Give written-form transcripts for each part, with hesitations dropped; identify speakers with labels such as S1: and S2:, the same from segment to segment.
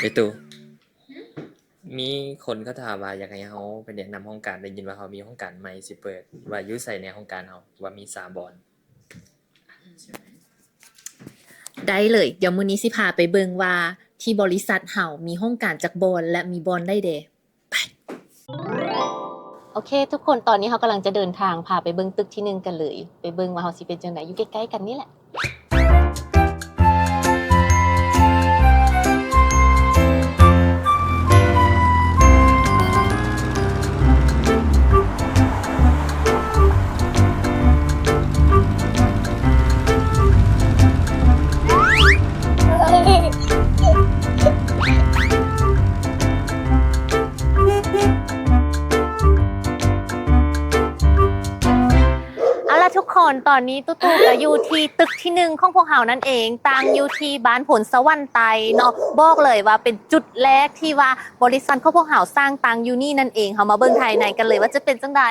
S1: ไอตูมีคนเขาถามว่าอยากให้เขาไปแนะนำห้องการได้ยินว่าเขามีห้องการใหม่สิเปิดว่าอยู่ใส่ในห้องการเขาว่ามี3 บอน
S2: ได้เลยเดี๋ยวมื้อนี้สิพาไปเบิ่งว่าที่บริษัทเฮามีห้องการจักบอนและมีบอนได้เด้ไปโอเคทุกคนตอนนี้เฮากำลังจะเดินทางพาไปเบิ่งตึกที่1กันเลยไปเบิ่งว่าเฮาสิเป็นจังได๋อยู่ใกล้ๆกันนี่แหละทุกคนตอนนี้ตู้ๆก็อยู่ที่ตึกที่1ของพวกเฮานั่นเองตั้งอยู่ที่บ้านผลสวรรค์ไตเนาะบอกเลยว่าเป็นจุดแรกที่ว่าบริษัทของพวกเฮาสร้างตั้งอยู่นี่นั่นเองเฮามาเบิ่งภายในกันเลยว่าจะเป็นจังได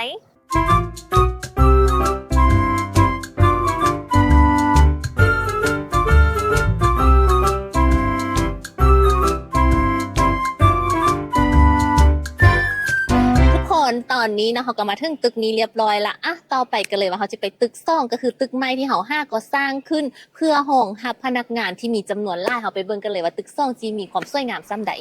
S2: ตอนนี้นะเขาก็มาถึงตึกนี้เรียบร้อยละอ่ะต่อไปกันเลยว่าเขาจะไปตึก2ก็คือตึกใหม่ที่เขา5ก็สร้างขึ้นเพื่อห้องรับพนักงานที่มีจำนวนหลายเขาไปเบิ่งกันเลยว่าตึก2จีมีความสวยงามส่ำใด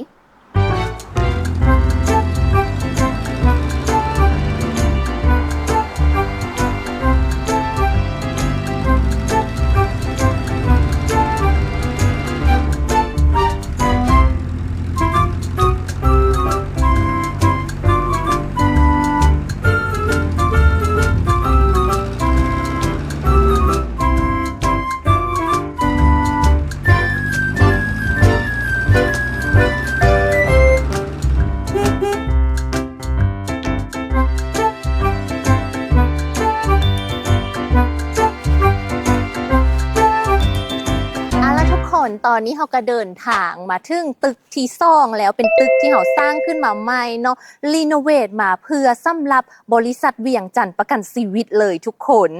S2: ตอนนี้เขาก็เดินทางมาถึงตึกที่2แล้วเป็นตึกที่เขาสร้างขึ้นมาใหม่เนาะรีโนเวทมาเพื่อสำหรับบริษัทเวียงจันทร์ประกันชีวิตเลยทุกคน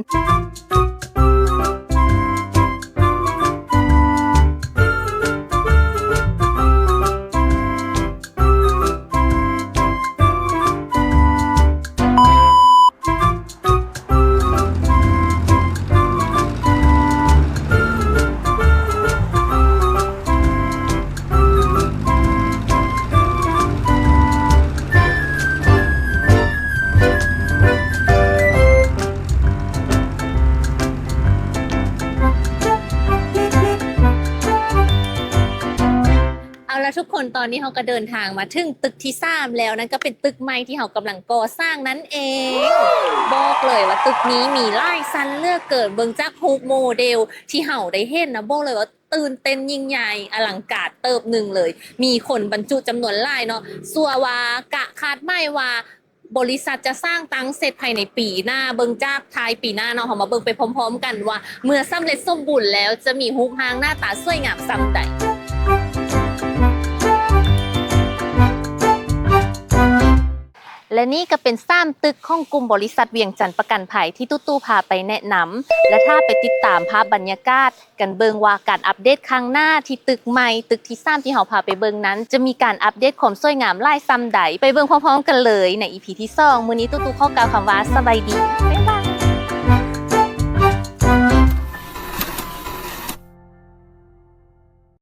S2: ทุกคนตอนนี้เขาก็เดินทางมาถึงตึกที่3แล้วนั่นก็เป็นตึกใหม่ที่เขากำลังก่อสร้างนั่นเองบอกเลยว่าตึกนี้มีหลายชั้นเลือกเกิดเบิ่งจากทุกโมเดลที่เขาได้เห็นนะบอกเลยว่าตื่นเต้นยิ่งใหญ่อลังการเติบหนึ่งเลยมีคนบรรจุจำนวนหลายเนาะสัววากะคาดไม่ว่าบริษัทจะสร้างตั้งเสร็จภายในปีหน้าเบิ่งจากท้ายปีหน้าเนาะเขามาเบิ่งไปพร้อมๆกันว่าเมื่อสำเร็จสมบูรณ์แล้วจะมีรูปร่างหน้าตาสวยงามส่ำใดและนี่ก็เป็น3ตึกของกลุ่มบริษัทเวียงจันทร์ประกันภัยที่ตู้ๆพาไปแนะนำและถ้าไปติดตามภาพบรรยากาศกันเบิงว่าการอัปเดตครั้งหน้าที่ตึกใหม่ตึกที่3ที่เฮาพาไปเบิงนั้นจะมีการอัปเดตความสวยงามหลายส่ำใดไปเบิงพร้อมๆกันเลยใน EP ที่2มื้อนี้ตู้ๆขอกล่าวคำว่าสบายดีบ๊ายบาย